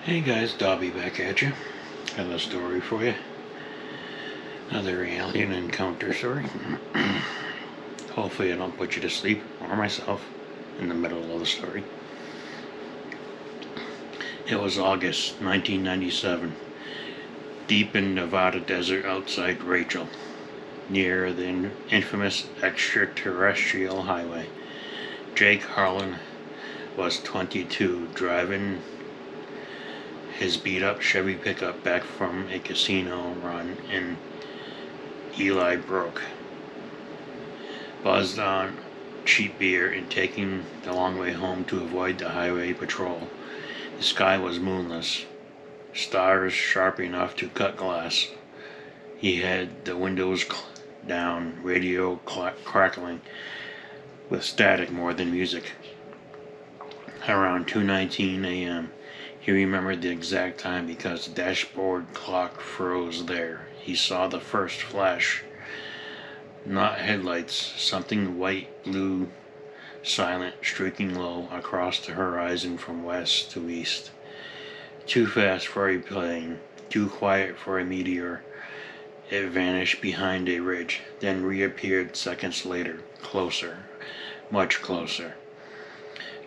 Hey guys, Dobby back at you. Got a story for you. Another alien encounter story. Hopefully I don't put you to sleep, or myself, in the middle of the story. It was August 1997, deep in Nevada desert outside Rachel, near the infamous extraterrestrial highway. Jake Harlan was 22, driving his beat-up Chevy pickup back from a casino run in Eli Brook. Buzzed on cheap beer and taking the long way home to avoid the highway patrol. The sky was moonless, stars sharp enough to cut glass. He had the windows down, radio crackling with static more than music. Around 2:19 a.m., he remembered the exact time because the dashboard clock froze there. He saw the first flash. Not headlights, something white, blue, silent, streaking low across the horizon from west to east. Too fast for a plane, too quiet for a meteor. It vanished behind a ridge, then reappeared seconds later, closer, much closer.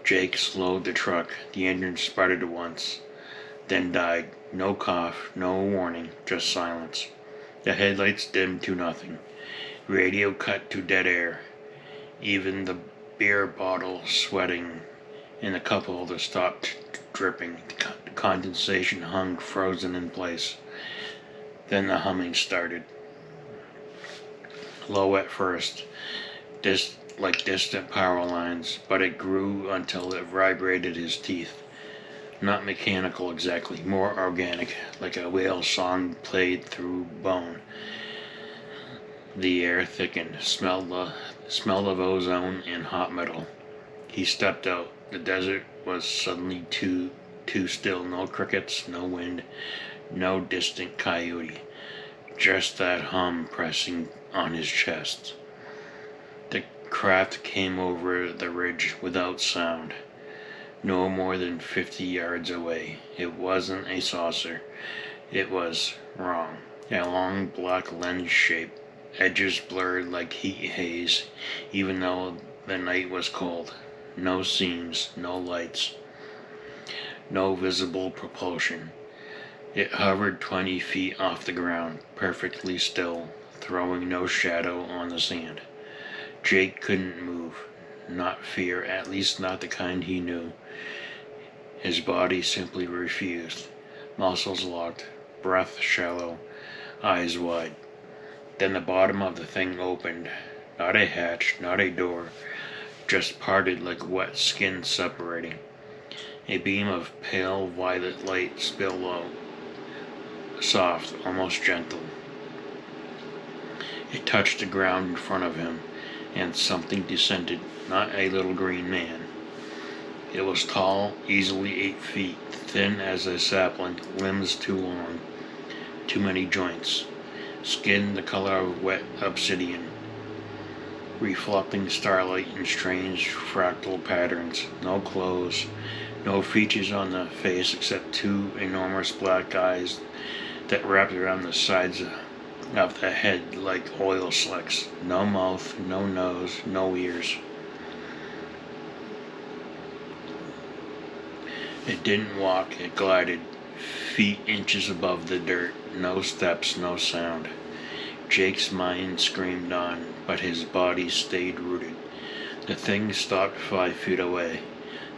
Jake slowed the truck. The engine sputtered once, then died. No cough, no warning, just silence. The headlights dimmed to nothing. Radio cut to dead air. Even the beer bottle sweating in the cup holder stopped dripping. The condensation hung frozen in place. Then the humming started. Low at first, like distant power lines, but it grew until it vibrated his teeth. Not mechanical exactly, more organic, like a whale song played through bone. The air thickened, smelled of ozone and hot metal. He stepped out. The desert was suddenly too still. No crickets, no wind, no distant coyote. Just that hum pressing on his chest. The craft came over the ridge without sound. No more than 50 yards away. It wasn't a saucer. It was wrong. A long black lens shape, edges blurred like heat haze, even though the night was cold. No seams, no lights, no visible propulsion. It hovered 20 feet off the ground, perfectly still, throwing no shadow on the sand. Jake couldn't move. Not fear, at least not the kind he knew. His body simply refused. Muscles locked, breath shallow, eyes wide. Then the bottom of the thing opened. Not a hatch, not a door, just parted like wet skin separating. A beam of pale violet light spilled out, soft, almost gentle. It touched the ground in front of him, and something descended, not a little green man. It was tall, easily 8 feet, thin as a sapling, limbs too long, too many joints, skin the color of wet obsidian, reflecting starlight in strange fractal patterns. No clothes, no features on the face except two enormous black eyes that wrapped around the sides of the head like oil slicks. No mouth, no nose, no ears. It didn't walk, it glided, feet inches above the dirt. No steps, no sound. Jake's mind screamed on, but his body stayed rooted. The thing stopped 5 feet away.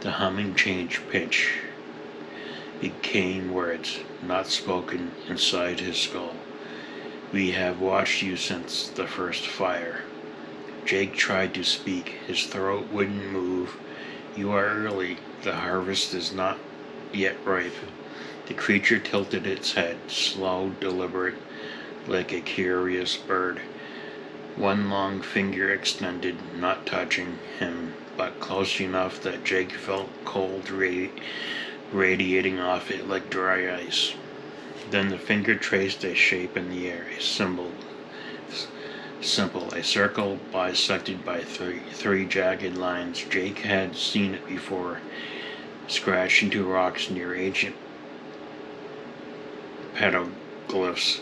The humming changed pitch, became words, not spoken, inside his skull. We have watched you since the first fire. Jake tried to speak. His throat wouldn't move. You are early. The harvest is not yet ripe. The creature tilted its head, slow, deliberate, like a curious bird. One long finger extended, not touching him, but close enough that Jake felt cold radiating off it like dry ice. Then the finger traced a shape in the air, a symbol. Simple, a circle bisected by three jagged lines. Jake had seen it before, scratched into rocks near ancient petroglyphs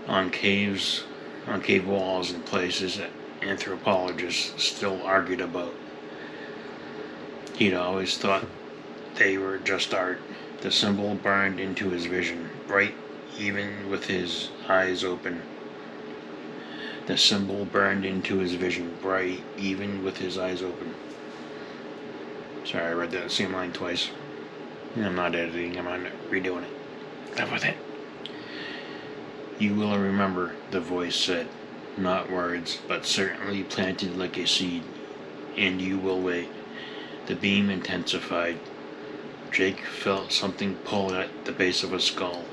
on cave walls in places that anthropologists still argued about. He'd always thought they were just art. The symbol burned into his vision, bright even with his eyes open. The symbol burned into his vision, bright even with his eyes open. Sorry, I read that same line twice. I'm not editing, I'm not redoing it. Enough with it. You will remember, the voice said. Not words, but certainly planted like a seed. And you will wait. The beam intensified. Jake felt something pull at the base of his skull.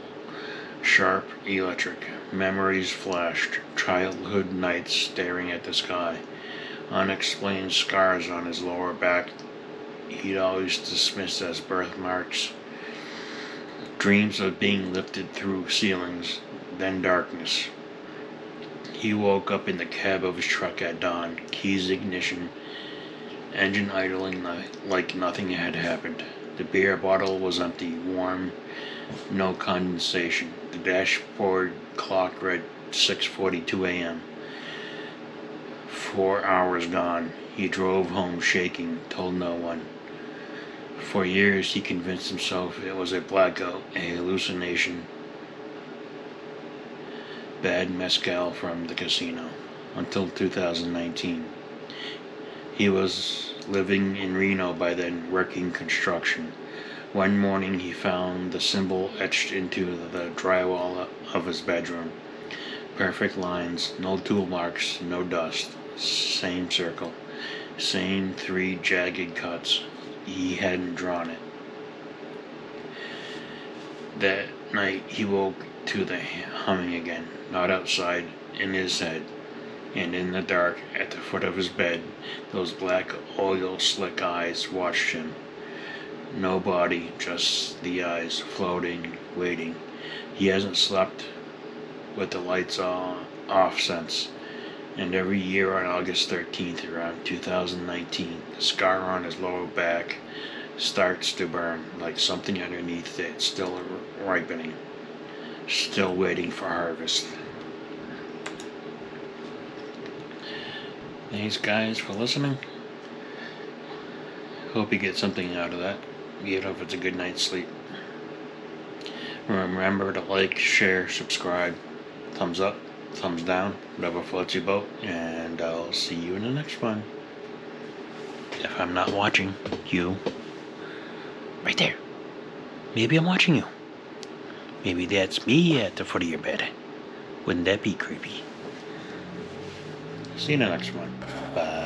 Sharp, electric. Memories flashed. Childhood nights staring at the sky. Unexplained scars on his lower back he'd always dismissed as birthmarks. Dreams of being lifted through ceilings, then darkness. He woke up in the cab of his truck at dawn, keys ignition, engine idling like nothing had happened. The beer bottle was empty, warm, no condensation. The dashboard clock read 6:42 a.m. 4 hours gone. He drove home shaking, told no one. For years he convinced himself it was a blackout, a hallucination. Bad mezcal from the casino. Until 2019. He was living in Reno by then, working construction. One morning he found the symbol etched into the drywall of his bedroom. Perfect lines, no tool marks, no dust. Same circle. Same 3 jagged cuts. He hadn't drawn it. That night he woke to the humming again, not outside, in his head. And in the dark, at the foot of his bed, those black oil slick eyes watched him. No body, just the eyes, floating, waiting. He hasn't slept with the lights off since. And every year on August 13th, around 2019, the scar on his lower back starts to burn, like something underneath it still ripening, still waiting for harvest. Thanks guys for listening. Hope you get something out of that, even if it's a good night's sleep. Remember to like, share, subscribe, thumbs up, thumbs down, whatever floats your boat, and I'll see you in the next one. If I'm not watching you, right there. Maybe I'm watching you. Maybe that's me at the foot of your bed. Wouldn't that be creepy? See you in the next one. Bye.